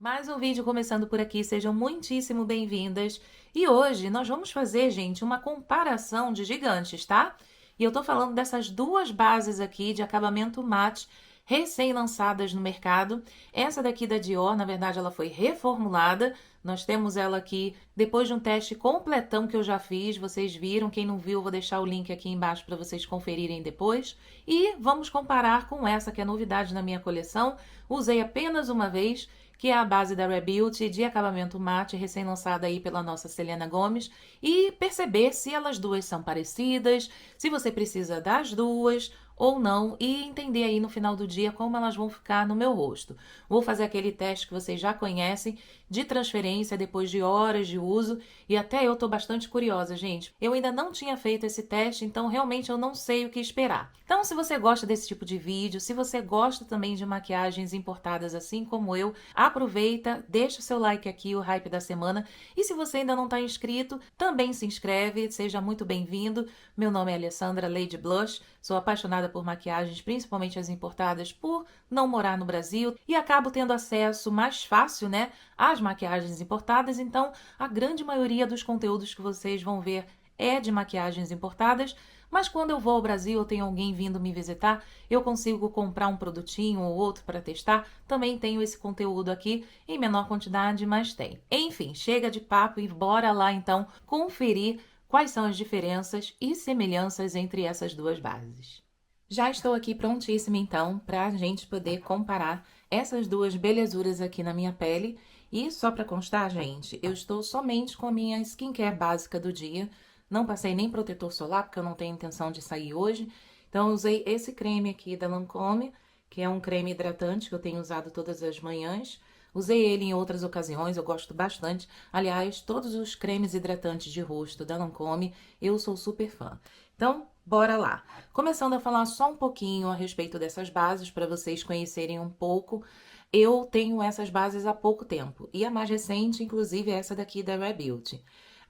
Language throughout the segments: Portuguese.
Mais um vídeo começando por aqui, sejam muitíssimo bem-vindas. E hoje nós vamos fazer, gente, uma comparação de gigantes, tá? E eu tô falando dessas duas bases aqui de acabamento mate recém-lançadas no mercado. Essa daqui da Dior, na verdade, ela foi reformulada. Nós temos ela aqui depois de um teste completão que eu já fiz. Vocês viram, quem não viu, eu vou deixar o link aqui embaixo para vocês conferirem depois. E vamos comparar com essa que é novidade na minha coleção. Usei apenas uma vez, que é a base da Rare Beauty de acabamento mate, recém-lançada aí pela nossa Selena Gomez, e perceber se elas duas são parecidas, se você precisa das duas ou não, e entender aí no final do dia como elas vão ficar no meu rosto. Vou fazer aquele teste que vocês já conhecem, de transferência depois de horas de uso, e até eu tô bastante curiosa, gente. Eu ainda não tinha feito esse teste, então realmente eu não sei o que esperar. Então, se você gosta desse tipo de vídeo, se você gosta também de maquiagens importadas assim como eu, aproveita, deixa o seu like aqui, o hype da semana. E se você ainda não está inscrito, também se inscreve, seja muito bem-vindo. Meu nome é Alessandra Lady Blush, sou apaixonada por maquiagens, principalmente as importadas, por não morar no Brasil e acabo tendo acesso mais fácil, né, às maquiagens importadas. Então, a grande maioria dos conteúdos que vocês vão ver é de maquiagens importadas, mas quando eu vou ao Brasil ou tem alguém vindo me visitar, eu consigo comprar um produtinho ou outro para testar. Também tenho esse conteúdo aqui em menor quantidade, mas tem. Enfim, chega de papo e bora lá então conferir quais são as diferenças e semelhanças entre essas duas bases. Já estou aqui prontíssima então para a gente poder comparar essas duas belezuras aqui na minha pele. E só para constar, gente, eu estou somente com a minha skincare básica do dia. Não passei nem protetor solar, porque eu não tenho intenção de sair hoje. Então, eu usei esse creme aqui da Lancôme, que é um creme hidratante que eu tenho usado todas as manhãs. Usei ele em outras ocasiões, eu gosto bastante. Aliás, todos os cremes hidratantes de rosto da Lancôme, eu sou super fã. Então, bora lá. Começando a falar só um pouquinho a respeito dessas bases, para vocês conhecerem um pouco. Eu tenho essas bases há pouco tempo. E a mais recente, inclusive, é essa daqui da Rare Beauty.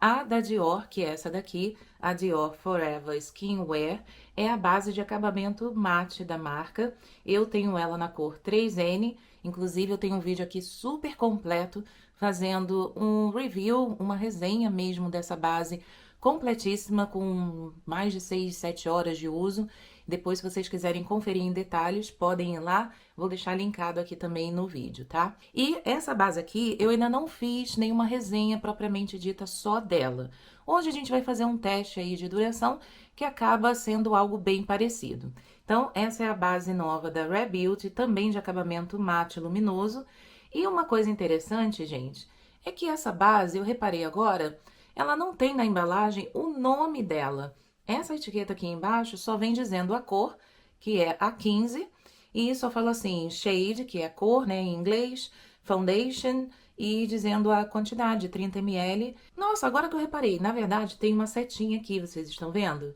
A da Dior, que é essa daqui, a Dior Forever Skin Wear, é a base de acabamento mate da marca. Eu tenho ela na cor 3N, inclusive eu tenho um vídeo aqui super completo fazendo um review, uma resenha mesmo dessa base completíssima, com mais de 6, 7 horas de uso. Depois, se vocês quiserem conferir em detalhes, podem ir lá. Vou deixar linkado aqui também no vídeo, tá? E essa base aqui, eu ainda não fiz nenhuma resenha propriamente dita só dela. Hoje a gente vai fazer um teste aí de duração que acaba sendo algo bem parecido. Então, essa é a base nova da Rare Beauty, também de acabamento mate luminoso. E uma coisa interessante, gente, é que essa base, eu reparei agora, ela não tem na embalagem o nome dela. Essa etiqueta aqui embaixo só vem dizendo a cor, que é a 15, e só fala assim, shade, que é a cor, né, em inglês, foundation, e dizendo a quantidade, 30 ml. Nossa, agora que eu reparei, na verdade tem uma setinha aqui, vocês estão vendo?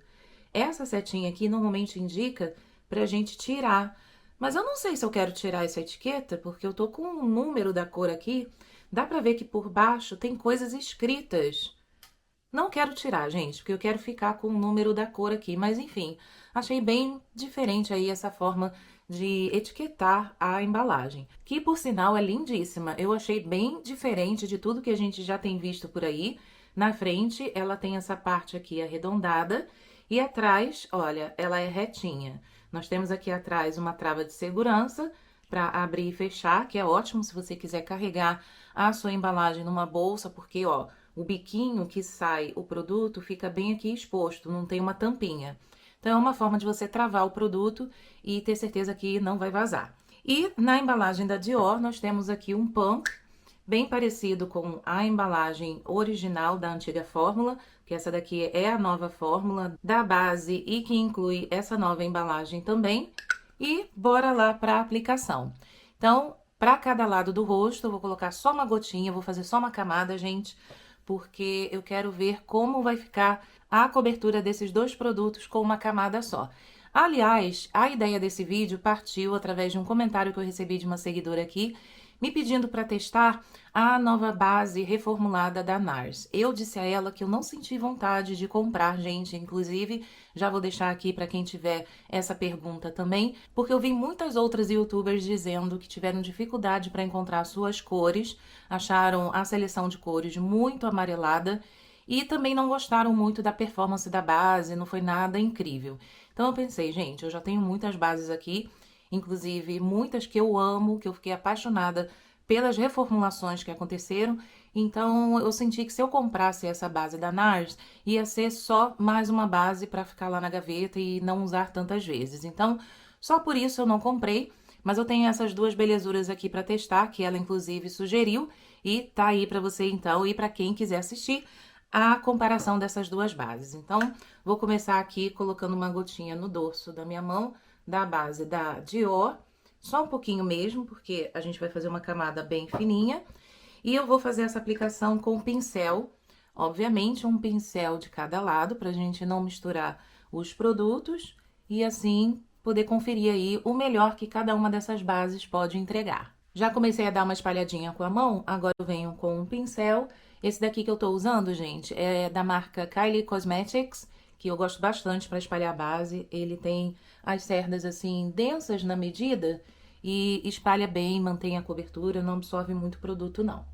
Essa setinha aqui normalmente indica pra gente tirar. Mas eu não sei se eu quero tirar essa etiqueta, porque eu tô com o número da cor aqui. Dá pra ver que por baixo tem coisas escritas. Não quero tirar, gente, porque eu quero ficar com o número da cor aqui. Mas, enfim, achei bem diferente aí essa forma de etiquetar a embalagem. Que, por sinal, é lindíssima. Eu achei bem diferente de tudo que a gente já tem visto por aí. Na frente, ela tem essa parte aqui arredondada. E atrás, olha, ela é retinha. Nós temos aqui atrás uma trava de segurança para abrir e fechar, que é ótimo se você quiser carregar a sua embalagem numa bolsa, porque, ó, o biquinho que sai o produto fica bem aqui exposto, não tem uma tampinha. Então, é uma forma de você travar o produto e ter certeza que não vai vazar. E na embalagem da Dior, nós temos aqui um pump, bem parecido com a embalagem original da antiga fórmula, que essa daqui é a nova fórmula da base e que inclui essa nova embalagem também. E bora lá para a aplicação. Então, para cada lado do rosto, eu vou colocar só uma gotinha, vou fazer só uma camada, gente, porque eu quero ver como vai ficar a cobertura desses dois produtos com uma camada só. Aliás, a ideia desse vídeo partiu através de um comentário que eu recebi de uma seguidora aqui, me pedindo para testar a nova base reformulada da NARS. Eu disse a ela que eu não senti vontade de comprar, gente, inclusive já vou deixar aqui para quem tiver essa pergunta também, porque eu vi muitas outras youtubers dizendo que tiveram dificuldade para encontrar suas cores, acharam a seleção de cores muito amarelada e também não gostaram muito da performance da base, não foi nada incrível. Então eu pensei, gente, eu já tenho muitas bases aqui, inclusive muitas que eu amo, que eu fiquei apaixonada pelas reformulações que aconteceram, então eu senti que se eu comprasse essa base da NARS, ia ser só mais uma base para ficar lá na gaveta e não usar tantas vezes. Então, só por isso eu não comprei, mas eu tenho essas duas belezuras aqui para testar, que ela inclusive sugeriu, e tá aí para você então, e para quem quiser assistir a comparação dessas duas bases. Então, vou começar aqui colocando uma gotinha no dorso da minha mão, da base da Dior, só um pouquinho mesmo, porque a gente vai fazer uma camada bem fininha. E eu vou fazer essa aplicação com pincel, obviamente um pincel de cada lado, pra gente não misturar os produtos e assim poder conferir aí o melhor que cada uma dessas bases pode entregar. Já comecei a dar uma espalhadinha com a mão, agora eu venho com um pincel. Esse daqui que eu tô usando, gente, é da marca Kylie Cosmetics, que eu gosto bastante para espalhar a base. Ele tem as cerdas assim densas na medida e espalha bem, mantém a cobertura, não absorve muito produto não.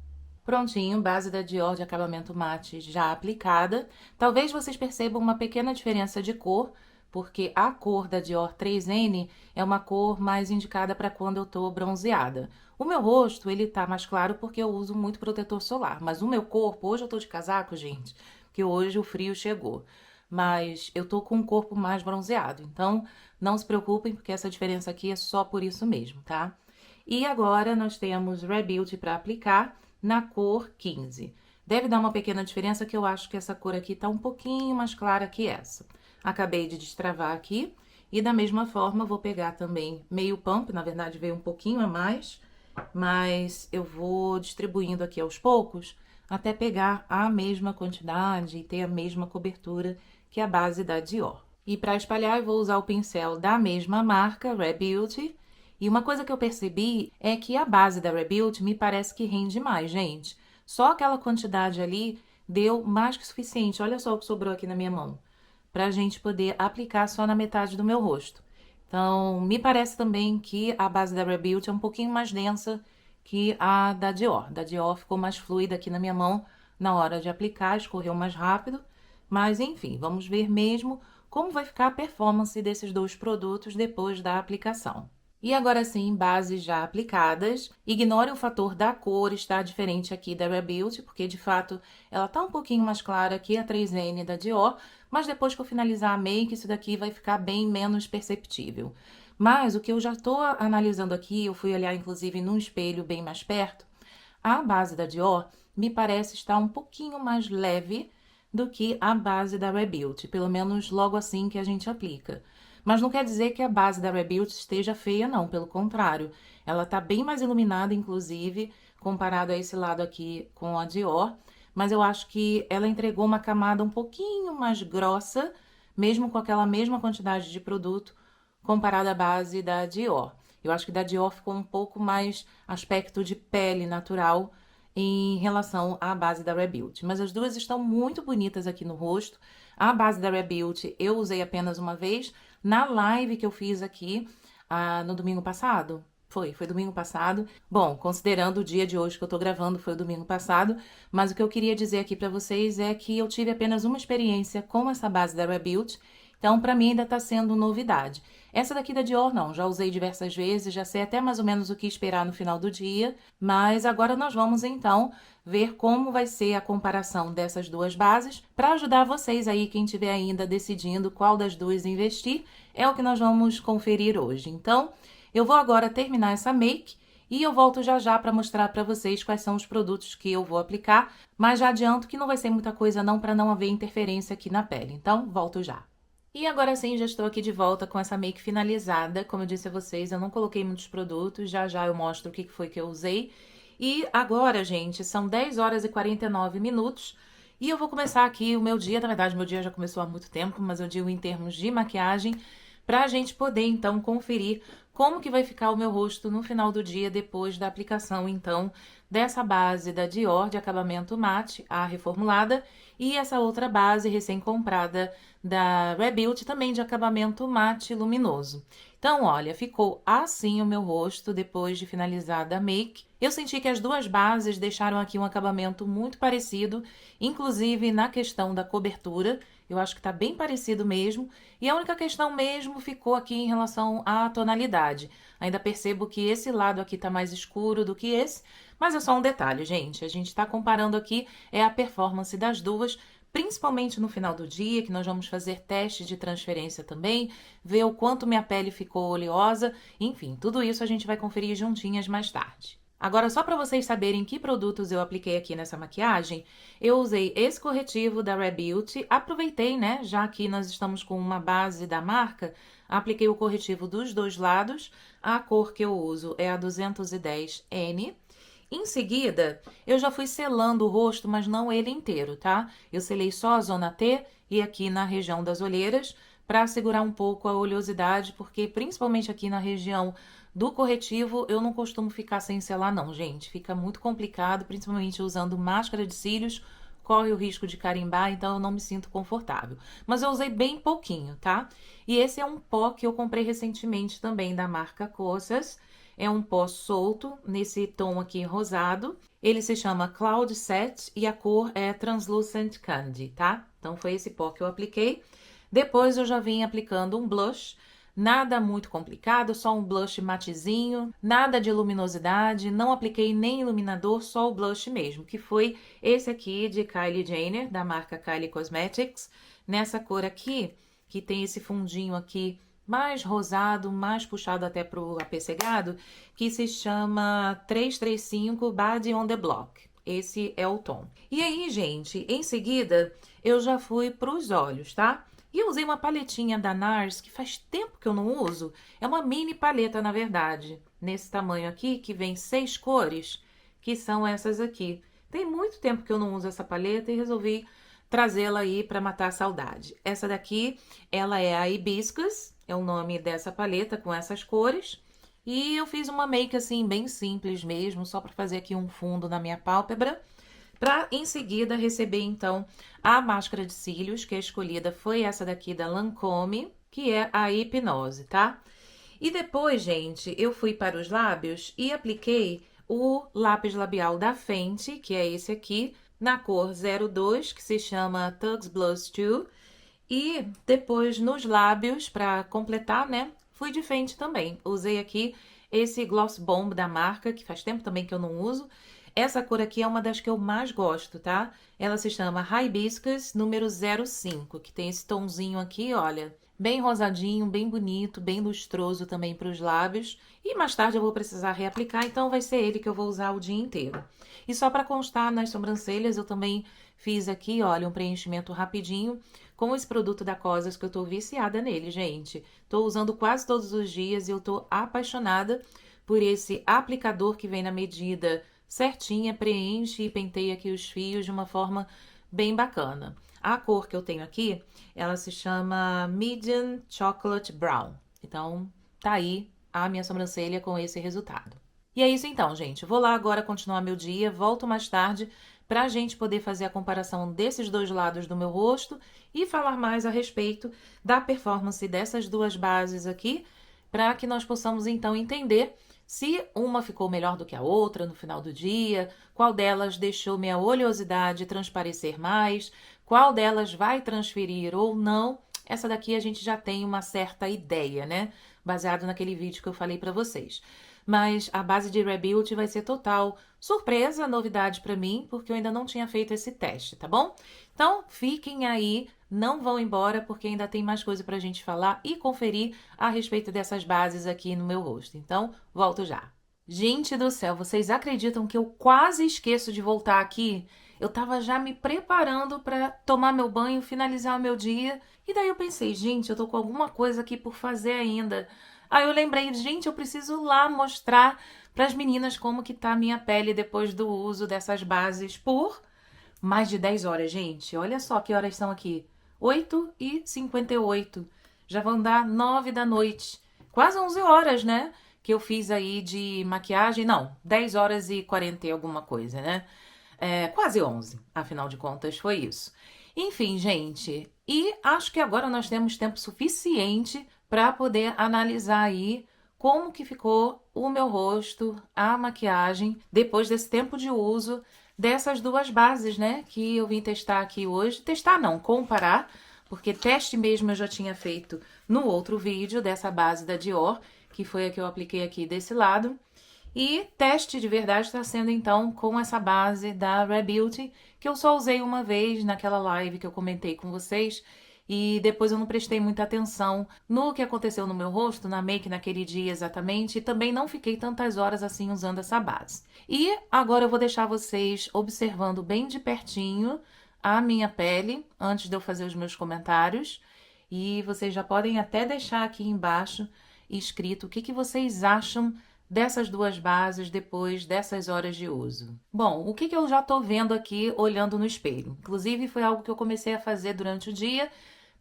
Prontinho, base da Dior de acabamento mate já aplicada. Talvez vocês percebam uma pequena diferença de cor, porque a cor da Dior 3N é uma cor mais indicada para quando eu tô bronzeada. O meu rosto, ele tá mais claro porque eu uso muito protetor solar, mas o meu corpo, hoje eu tô de casaco, gente, porque hoje o frio chegou. Mas eu tô com um corpo mais bronzeado, então não se preocupem porque essa diferença aqui é só por isso mesmo, tá? E agora nós temos Rebuild para aplicar na cor 15. Deve dar uma pequena diferença que eu acho que essa cor aqui tá um pouquinho mais clara que essa. Acabei de destravar aqui e da mesma forma vou pegar também meio pump, na verdade veio um pouquinho a mais, mas eu vou distribuindo aqui aos poucos até pegar a mesma quantidade e ter a mesma cobertura que a base da Dior. E para espalhar eu vou usar o pincel da mesma marca, Rebuild. E uma coisa que eu percebi é que a base da Rebuild me parece que rende mais, gente. Só aquela quantidade ali deu mais que suficiente. Olha só o que sobrou aqui na minha mão, pra gente poder aplicar só na metade do meu rosto. Então, me parece também que a base da Rebuild é um pouquinho mais densa que a da Dior. Da Dior ficou mais fluida aqui na minha mão na hora de aplicar, escorreu mais rápido. Mas, enfim, vamos ver mesmo como vai ficar a performance desses dois produtos depois da aplicação. E agora sim, bases já aplicadas. Ignore o fator da cor estar diferente aqui da Rebuild, porque de fato ela tá um pouquinho mais clara que a 3N da Dior, mas depois que eu finalizar a make, isso daqui vai ficar bem menos perceptível. Mas o que eu já tô analisando aqui, eu fui olhar inclusive num espelho bem mais perto, a base da Dior me parece estar um pouquinho mais leve do que a base da Rebuild, pelo menos logo assim que a gente aplica. Mas não quer dizer que a base da Rebuild esteja feia, não, pelo contrário. Ela tá bem mais iluminada, inclusive, comparado a esse lado aqui com a Dior. Mas eu acho que ela entregou uma camada um pouquinho mais grossa, mesmo com aquela mesma quantidade de produto, comparada à base da Dior. Eu acho que da Dior ficou um pouco mais aspecto de pele natural em relação à base da Rebuild. Mas as duas estão muito bonitas aqui no rosto. A base da Rebuild eu usei apenas uma vez na live que eu fiz aqui no domingo passado. Foi domingo passado. Bom, considerando o dia de hoje que eu tô gravando, foi o domingo passado. Mas o que eu queria dizer aqui pra vocês é que eu tive apenas uma experiência com essa base da Rebuild. Então, pra mim ainda tá sendo novidade. Essa daqui da Dior não, já usei diversas vezes, já sei até mais ou menos o que esperar no final do dia. Mas agora nós vamos então ver como vai ser a comparação dessas duas bases. Para ajudar vocês aí, quem estiver ainda decidindo qual das duas investir, é o que nós vamos conferir hoje. Então, eu vou agora terminar essa make e eu volto já já para mostrar para vocês quais são os produtos que eu vou aplicar. Mas já adianto que não vai ser muita coisa não, para não haver interferência aqui na pele. Então, volto já. E agora sim, já estou aqui de volta com essa make finalizada. Como eu disse a vocês, eu não coloquei muitos produtos, já já eu mostro o que foi que eu usei. E agora, gente, são 10 horas e 49 minutos e eu vou começar aqui o meu dia. Na verdade, meu dia já começou há muito tempo, mas eu digo em termos de maquiagem, pra gente poder então conferir como que vai ficar o meu rosto no final do dia depois da aplicação, então, dessa base da Dior de acabamento mate, a reformulada, e essa outra base recém-comprada da Rebuild, também de acabamento mate luminoso. Então, olha, ficou assim o meu rosto depois de finalizada a make. Eu senti que as duas bases deixaram aqui um acabamento muito parecido, inclusive na questão da cobertura. Eu acho que tá bem parecido mesmo. E a única questão mesmo ficou aqui em relação à tonalidade. Ainda percebo que esse lado aqui tá mais escuro do que esse, mas é só um detalhe, gente. A gente tá comparando aqui a performance das duas, principalmente no final do dia, que nós vamos fazer teste de transferência também, ver o quanto minha pele ficou oleosa, enfim, tudo isso a gente vai conferir juntinhas mais tarde. Agora, só para vocês saberem que produtos eu apliquei aqui nessa maquiagem, eu usei esse corretivo da Rebuild, aproveitei, né, já que nós estamos com uma base da marca, apliquei o corretivo dos dois lados, a cor que eu uso é a 210N, em seguida, eu já fui selando o rosto, mas não ele inteiro, tá? Eu selei só a zona T e aqui na região das olheiras, para segurar um pouco a oleosidade, porque principalmente aqui na região do corretivo, eu não costumo ficar sem selar não, gente. Fica muito complicado, principalmente usando máscara de cílios, corre o risco de carimbar, então eu não me sinto confortável. Mas eu usei bem pouquinho, tá? E esse é um pó que eu comprei recentemente também da marca Cosas. É um pó solto, nesse tom aqui rosado. Ele se chama Cloud Set e a cor é Translucent Candy, tá? Então, foi esse pó que eu apliquei. Depois, eu já vim aplicando um blush. Nada muito complicado, só um blush matezinho, nada de luminosidade, não apliquei nem iluminador, só o blush mesmo, que foi esse aqui de Kylie Jenner, da marca Kylie Cosmetics, nessa cor aqui, que tem esse fundinho aqui mais rosado, mais puxado até pro apessegado, que se chama 335 Body on the Block. Esse é o tom. E aí, gente, em seguida, eu já fui pros olhos, tá? E eu usei uma paletinha da NARS, que faz tempo que eu não uso. É uma mini paleta, na verdade, nesse tamanho aqui, que vem 6 cores, que são essas aqui. Tem muito tempo que eu não uso essa paleta e resolvi trazê-la aí para matar a saudade. Essa daqui, ela é a Hibiscus, é o nome dessa paleta com essas cores. E eu fiz uma make assim, bem simples mesmo, só para fazer aqui um fundo na minha pálpebra. Para em seguida receber então a máscara de cílios, que a escolhida foi essa daqui da Lancôme, que é a Hipnose, tá? E depois, gente, eu fui para os lábios e apliquei o lápis labial da Fenty, que é esse aqui, na cor 02, que se chama Tugs Blush 2. E depois nos lábios, para completar, né, fui de Fenty também. Usei aqui esse Gloss Bomb da marca, que faz tempo também que eu não uso. Essa cor aqui é uma das que eu mais gosto, tá? Ela se chama Hibiscus número 05, que tem esse tomzinho aqui, olha, bem rosadinho, bem bonito, bem lustroso também para os lábios. E mais tarde eu vou precisar reaplicar, então vai ser ele que eu vou usar o dia inteiro. E só para constar, nas sobrancelhas eu também fiz aqui, olha, um preenchimento rapidinho com esse produto da Cosas, que eu tô viciada nele, gente. Tô usando quase todos os dias e eu tô apaixonada por esse aplicador que vem na medida certinha, preenche e penteia aqui os fios de uma forma bem bacana. A cor que eu tenho aqui, ela se chama Medium Chocolate Brown. Então, tá aí a minha sobrancelha com esse resultado. E é isso então, gente. Vou lá agora continuar meu dia, volto mais tarde para a gente poder fazer a comparação desses dois lados do meu rosto e falar mais a respeito da performance dessas duas bases aqui, para que nós possamos então entender se uma ficou melhor do que a outra no final do dia, qual delas deixou minha oleosidade transparecer mais, qual delas vai transferir ou não. Essa daqui a gente já tem uma certa ideia, né? Baseado naquele vídeo que eu falei para vocês. Mas a base de Rebuild vai ser total surpresa, novidade para mim, porque eu ainda não tinha feito esse teste, tá bom? Então, fiquem aí, não vão embora, porque ainda tem mais coisa pra gente falar e conferir a respeito dessas bases aqui no meu rosto. Então, volto já. Gente do céu, vocês acreditam que eu quase esqueço de voltar aqui? Eu tava já me preparando para tomar meu banho, finalizar o meu dia, e daí eu pensei, gente, eu tô com alguma coisa aqui por fazer ainda. Aí eu lembrei, gente, eu preciso lá mostrar para as meninas como que tá a minha pele depois do uso dessas bases por mais de 10 horas, gente. Olha só que horas são aqui. 8h58. Já vão dar 9 da noite. quase 11 horas, né? Que eu fiz aí de maquiagem. Não, 10 horas e 40 e alguma coisa, né? Quase 11, afinal de contas, foi isso. Enfim, gente, e acho que agora nós temos tempo suficiente para poder analisar aí como que ficou o meu rosto, a maquiagem, depois desse tempo de uso dessas duas bases, né, que eu vim testar aqui hoje. Testar não, comparar, porque teste mesmo eu já tinha feito no outro vídeo dessa base da Dior, que foi a que eu apliquei aqui desse lado. E teste de verdade está sendo então com essa base da Rare Beauty, que eu só usei uma vez naquela live que eu comentei com vocês, e depois eu não prestei muita atenção no que aconteceu no meu rosto, na make naquele dia exatamente, e também não fiquei tantas horas assim usando essa base. E agora eu vou deixar vocês observando bem de pertinho a minha pele, antes de eu fazer os meus comentários, e vocês já podem até deixar aqui embaixo escrito o que vocês acham dessas duas bases depois dessas horas de uso. Bom, o que eu já tô vendo aqui olhando no espelho? Inclusive foi algo que eu comecei a fazer durante o dia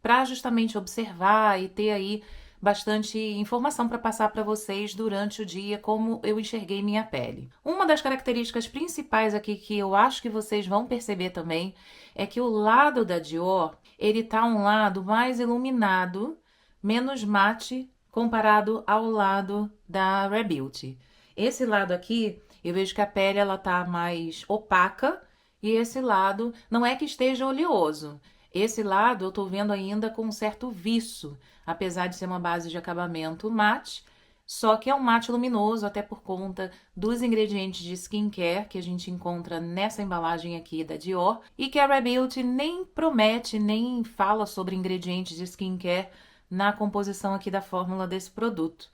para justamente observar e ter aí bastante informação para passar para vocês durante o dia como eu enxerguei minha pele. Uma das características principais aqui que eu acho que vocês vão perceber também é que o lado da Dior, ele tá um lado mais iluminado, menos mate, comparado ao lado da Rare Beauty. Esse lado aqui, eu vejo que a pele ela tá mais opaca e esse lado não é que esteja oleoso. Esse lado eu tô vendo ainda com um certo viço, apesar de ser uma base de acabamento mate, só que é um mate luminoso, até por conta dos ingredientes de skincare que a gente encontra nessa embalagem aqui da Dior, e que a Rare Beauty nem promete, nem fala sobre ingredientes de skincare na composição aqui da fórmula desse produto.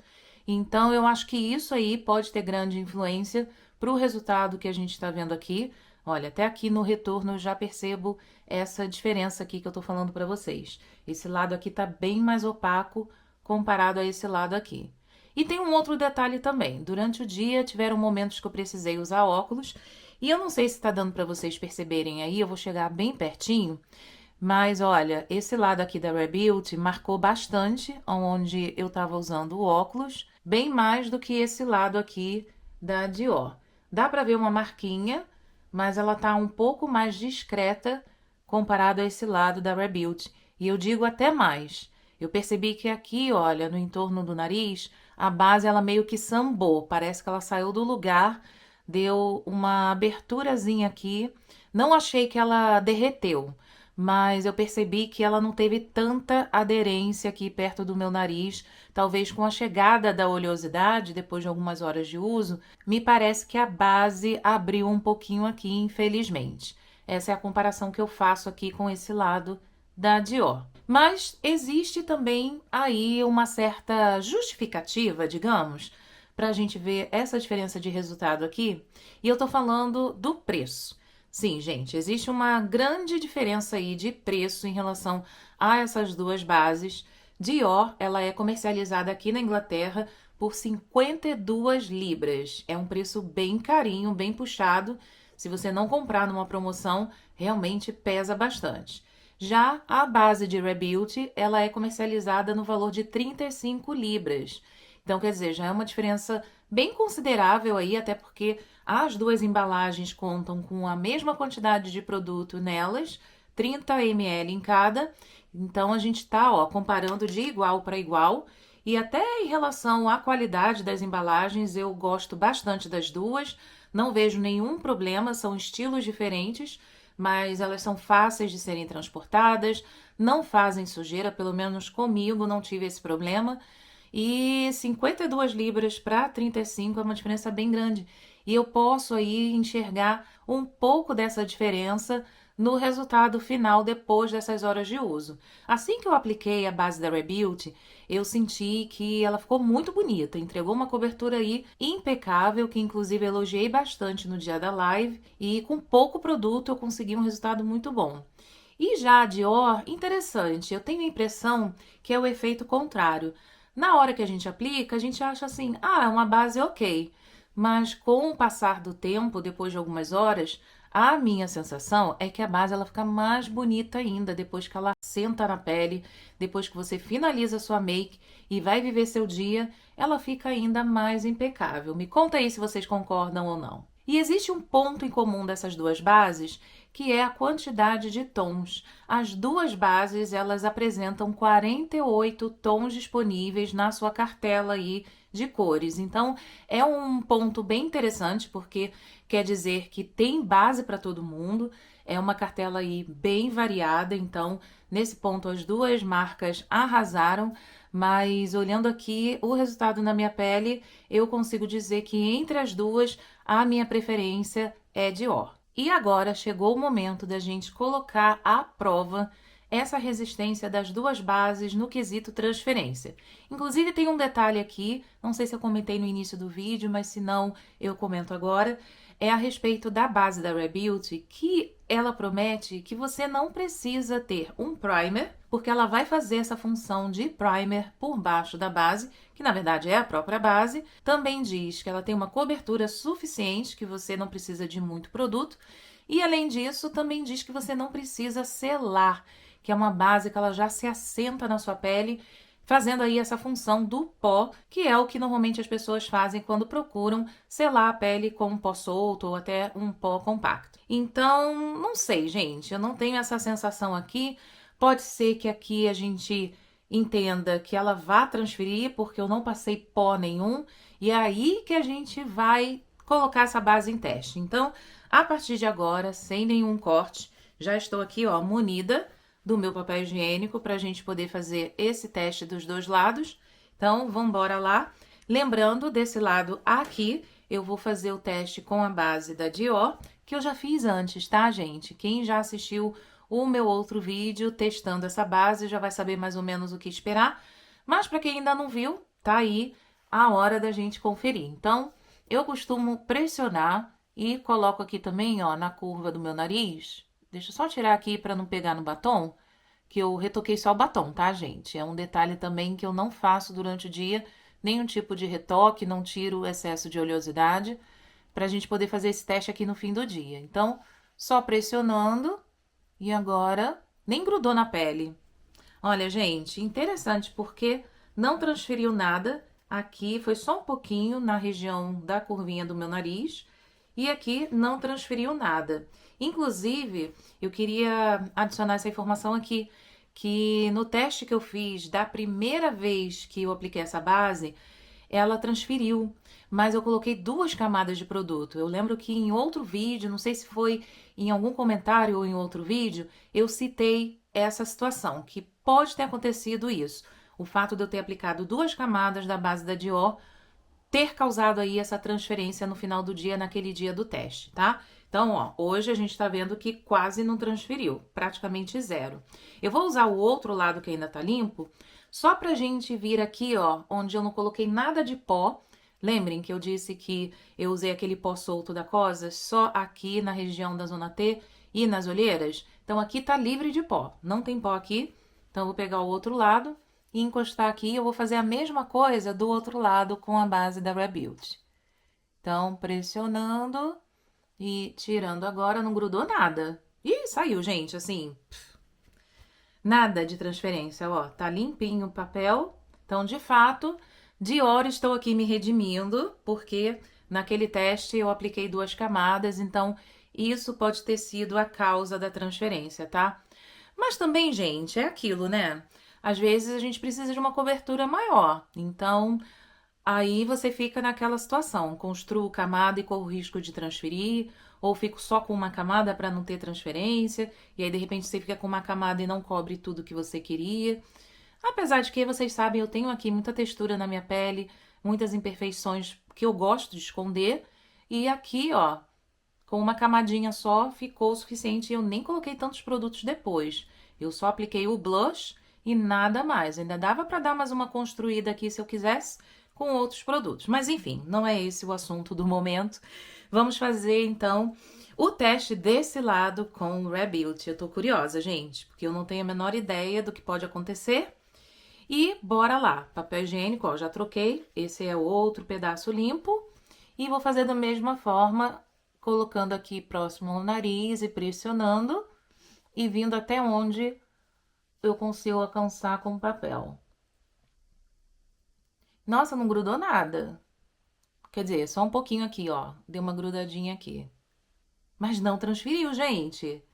Então, eu acho que isso aí pode ter grande influência para o resultado que a gente está vendo aqui. Olha, até aqui no retorno eu já percebo essa diferença aqui que eu tô falando para vocês. Esse lado aqui tá bem mais opaco comparado a esse lado aqui. E tem um outro detalhe também. Durante o dia tiveram momentos que eu precisei usar óculos e eu não sei se tá dando para vocês perceberem aí, eu vou chegar bem pertinho. Mas olha, esse lado aqui da Rare Beauty marcou bastante onde eu tava usando o óculos, bem mais do que esse lado aqui da Dior. Dá pra ver uma marquinha, mas ela tá um pouco mais discreta comparado a esse lado da Rare Beauty. E eu digo até mais. Eu percebi que aqui, olha, no entorno do nariz, a base ela meio que sambou. Parece que ela saiu do lugar, deu uma aberturazinha aqui. Não achei que ela derreteu, mas eu percebi que ela não teve tanta aderência aqui perto do meu nariz. Talvez com a chegada da oleosidade, depois de algumas horas de uso, me parece que a base abriu um pouquinho aqui, infelizmente. Essa é a comparação que eu faço aqui com esse lado da Dior. Mas existe também aí uma certa justificativa, digamos, para a gente ver essa diferença de resultado aqui. E eu tô falando do preço. Sim, gente, existe uma grande diferença aí de preço em relação a essas duas bases. Dior, ela é comercializada aqui na Inglaterra por 52 libras. É um preço bem carinho, bem puxado. Se você não comprar numa promoção, realmente pesa bastante. Já a base de Rare Beauty, ela é comercializada no valor de 35 libras. Então, quer dizer, já é uma diferença bem considerável aí, até porque as duas embalagens contam com a mesma quantidade de produto nelas, 30 ml em cada. Então, a gente tá, ó, comparando de igual para igual. E até em relação à qualidade das embalagens, eu gosto bastante das duas. Não vejo nenhum problema, são estilos diferentes, mas elas são fáceis de serem transportadas, não fazem sujeira, pelo menos comigo não tive esse problema. E 52 libras para 35 é uma diferença bem grande. E eu posso aí enxergar um pouco dessa diferença no resultado final depois dessas horas de uso. Assim que eu apliquei a base da Rare Beauty, eu senti que ela ficou muito bonita, entregou uma cobertura aí impecável, que inclusive elogiei bastante no dia da live, e com pouco produto eu consegui um resultado muito bom. E já a Dior, interessante, eu tenho a impressão que é o efeito contrário. Na hora que a gente aplica, a gente acha assim, ah, é uma base ok. mas com o passar do tempo, depois de algumas horas, a minha sensação é que a base ela fica mais bonita ainda depois que ela senta na pele, depois que você finaliza sua make e vai viver seu dia, ela fica ainda mais impecável. Me conta aí se vocês concordam ou não. E existe um ponto em comum dessas duas bases, que é a quantidade de tons. As duas bases, elas apresentam 48 tons disponíveis na sua cartela aí de cores. Então, é um ponto bem interessante, porque quer dizer que tem base para todo mundo, é uma cartela aí bem variada, então, nesse ponto, as duas marcas arrasaram, mas olhando aqui o resultado na minha pele, eu consigo dizer que entre as duas, a minha preferência é Dior. E agora chegou o momento da gente colocar à prova essa resistência das duas bases no quesito transferência. Inclusive tem um detalhe aqui, não sei se eu comentei no início do vídeo, mas se não, eu comento agora, é a respeito da base da Rare Beauty, que ela promete que você não precisa ter um primer, porque ela vai fazer essa função de primer por baixo da base, que na verdade é a própria base. Também diz que ela tem uma cobertura suficiente, que você não precisa de muito produto. E além disso, também diz que você não precisa selar, que é uma base que ela já se assenta na sua pele, fazendo aí essa função do pó, que é o que normalmente as pessoas fazem quando procuram selar a pele com um pó solto ou até um pó compacto. Então, não sei, gente, eu não tenho essa sensação aqui. Pode ser que aqui a gente entenda que ela vá transferir, porque eu não passei pó nenhum, e é aí que a gente vai colocar essa base em teste. Então, a partir de agora, sem nenhum corte, já estou aqui, ó, munida do meu papel higiênico para a gente poder fazer esse teste dos dois lados. Então, vamos embora lá. Lembrando, desse lado aqui, eu vou fazer o teste com a base da Dior, que eu já fiz antes, tá, gente? Quem já assistiu o meu outro vídeo testando essa base já vai saber mais ou menos o que esperar. Mas para quem ainda não viu, tá aí a hora da gente conferir. Então, eu costumo pressionar e coloco aqui também, ó, na curva do meu nariz. Deixa eu só tirar aqui para não pegar no batom, que eu retoquei só o batom, tá, gente? É um detalhe também que eu não faço durante o dia, nenhum tipo de retoque, não tiro o excesso de oleosidade, pra gente poder fazer esse teste aqui no fim do dia. Então, só pressionando e agora nem grudou na pele. Olha, gente, interessante porque não transferiu nada. Aqui foi só um pouquinho na região da curvinha do meu nariz e aqui não transferiu nada. Inclusive, eu queria adicionar essa informação aqui, que no teste que eu fiz da primeira vez que eu apliquei essa base, ela transferiu, mas eu coloquei 2 camadas de produto. Eu lembro que em outro vídeo, não sei se foi em algum comentário ou em outro vídeo, eu citei essa situação, que pode ter acontecido isso. O fato de eu ter aplicado 2 camadas da base da Dior ter causado aí essa transferência no final do dia, naquele dia do teste, tá? Então, ó, hoje a gente tá vendo que quase não transferiu, praticamente zero. Eu vou usar o outro lado que ainda tá limpo, só pra gente vir aqui, ó, onde eu não coloquei nada de pó. Lembrem que eu disse que eu usei aquele pó solto da Cosa só aqui na região da zona T e nas olheiras. Então, aqui tá livre de pó, não tem pó aqui. Então, eu vou pegar o outro lado e encostar aqui. Eu vou fazer a mesma coisa do outro lado com a base da Rare Beauty. Então, pressionando e tirando agora, não grudou nada. Ih, saiu, gente, assim, nada de transferência, ó, tá limpinho o papel. Então, de fato, Dior, estou aqui me redimindo, porque naquele teste eu apliquei 2 camadas, então isso pode ter sido a causa da transferência, tá? Mas também, gente, é aquilo, né? Às vezes a gente precisa de uma cobertura maior, então aí você fica naquela situação, construo camada e corro o risco de transferir, ou fico só com uma camada para não ter transferência, e aí de repente você fica com uma camada e não cobre tudo que você queria. Apesar de que, vocês sabem, eu tenho aqui muita textura na minha pele, muitas imperfeições que eu gosto de esconder, e aqui, ó, com uma camadinha só ficou o suficiente, e eu nem coloquei tantos produtos depois. Eu só apliquei o blush e nada mais. Ainda dava para dar mais uma construída aqui se eu quisesse, com outros produtos. Mas enfim, não é esse o assunto do momento. Vamos fazer então o teste desse lado com o Rare Beauty. Eu tô curiosa, gente, porque eu não tenho a menor ideia do que pode acontecer. E bora lá. Papel higiênico, ó, já troquei. Esse é o outro pedaço limpo. E vou fazer da mesma forma, colocando aqui próximo ao nariz e pressionando e vindo até onde eu consigo alcançar com o papel. Nossa, não grudou nada. Quer dizer, só um pouquinho aqui, ó. Deu uma grudadinha aqui. Mas não transferiu, gente.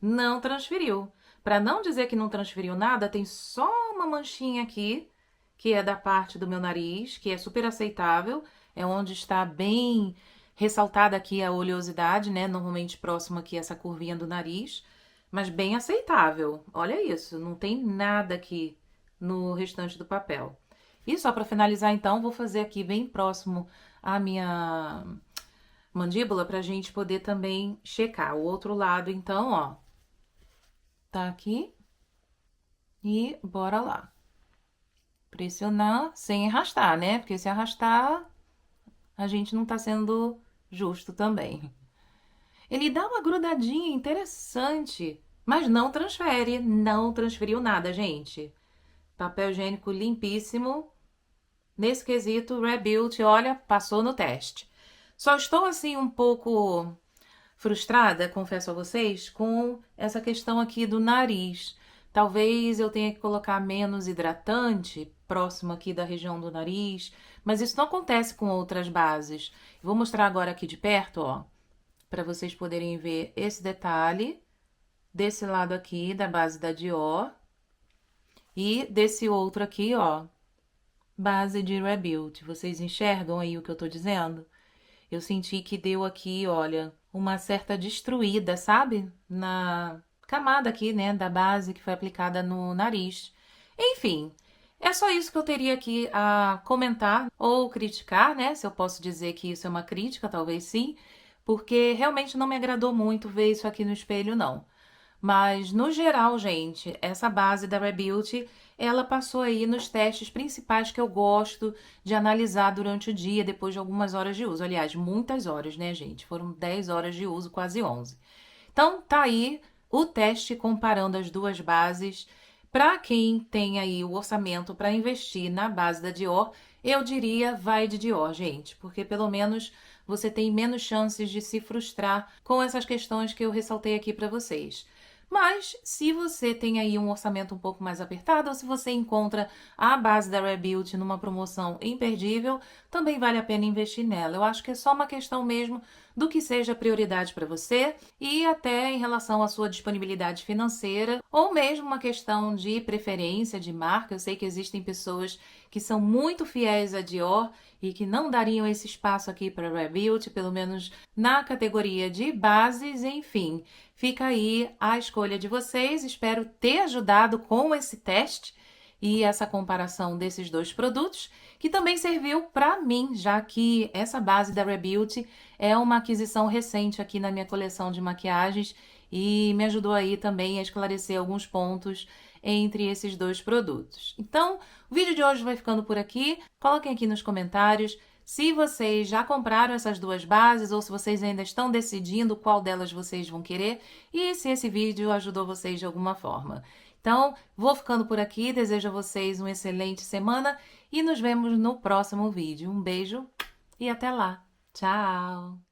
Não transferiu. Para não dizer que não transferiu nada, tem só uma manchinha aqui, que é da parte do meu nariz, que é super aceitável. É onde está bem ressaltada aqui a oleosidade, né? Normalmente próximo aqui essa curvinha do nariz, mas bem aceitável. Olha isso, não tem nada aqui no restante do papel. E só para finalizar, então, vou fazer aqui bem próximo à minha mandíbula para a gente poder também checar. O outro lado, então, ó, tá aqui e bora lá. Pressionar sem arrastar, né? Porque se arrastar, a gente não tá sendo justo também. Ele dá uma grudadinha interessante, mas não transfere, não transferiu nada, gente. Papel higiênico limpíssimo. Nesse quesito, Rebuild, olha, passou no teste. Só estou assim um pouco frustrada, confesso a vocês, com essa questão aqui do nariz. Talvez eu tenha que colocar menos hidratante próximo aqui da região do nariz, mas isso não acontece com outras bases. Vou mostrar agora aqui de perto, ó, para vocês poderem ver esse detalhe desse lado aqui da base da Dior e desse outro aqui, ó, base de Rebuild. Vocês enxergam aí o que eu tô dizendo? Eu senti que deu aqui, olha, uma certa destruída, sabe? Na camada aqui, né, da base que foi aplicada no nariz. Enfim, é só isso que eu teria aqui a comentar ou criticar, né? Se eu posso dizer que isso é uma crítica, talvez sim, porque realmente não me agradou muito ver isso aqui no espelho, não. Mas, no geral, gente, essa base da Rebuild, ela passou aí nos testes principais que eu gosto de analisar durante o dia, depois de algumas horas de uso. Aliás, muitas horas, né, gente? Foram 10 horas de uso, quase 11. Então, tá aí o teste comparando as duas bases. Para quem tem aí o orçamento para investir na base da Dior, eu diria vai de Dior, gente, porque pelo menos você tem menos chances de se frustrar com essas questões que eu ressaltei aqui para vocês. Mas, se você tem aí um orçamento um pouco mais apertado, ou se você encontra a base da Rebuild numa promoção imperdível, também vale a pena investir nela. Eu acho que é só uma questão mesmo do que seja prioridade para você e até em relação à sua disponibilidade financeira, ou mesmo uma questão de preferência de marca. Eu sei que existem pessoas que são muito fiéis a Dior e que não dariam esse espaço aqui para Rebuild, pelo menos na categoria de bases, enfim. Fica aí a escolha de vocês. Espero ter ajudado com esse teste e essa comparação desses dois produtos, que também serviu para mim, já que essa base da Rebuild é uma aquisição recente aqui na minha coleção de maquiagens e me ajudou aí também a esclarecer alguns pontos entre esses dois produtos. Então, o vídeo de hoje vai ficando por aqui. Coloquem aqui nos comentários se vocês já compraram essas duas bases ou se vocês ainda estão decidindo qual delas vocês vão querer e se esse vídeo ajudou vocês de alguma forma. Então, vou ficando por aqui, desejo a vocês uma excelente semana e nos vemos no próximo vídeo. Um beijo e até lá. Tchau!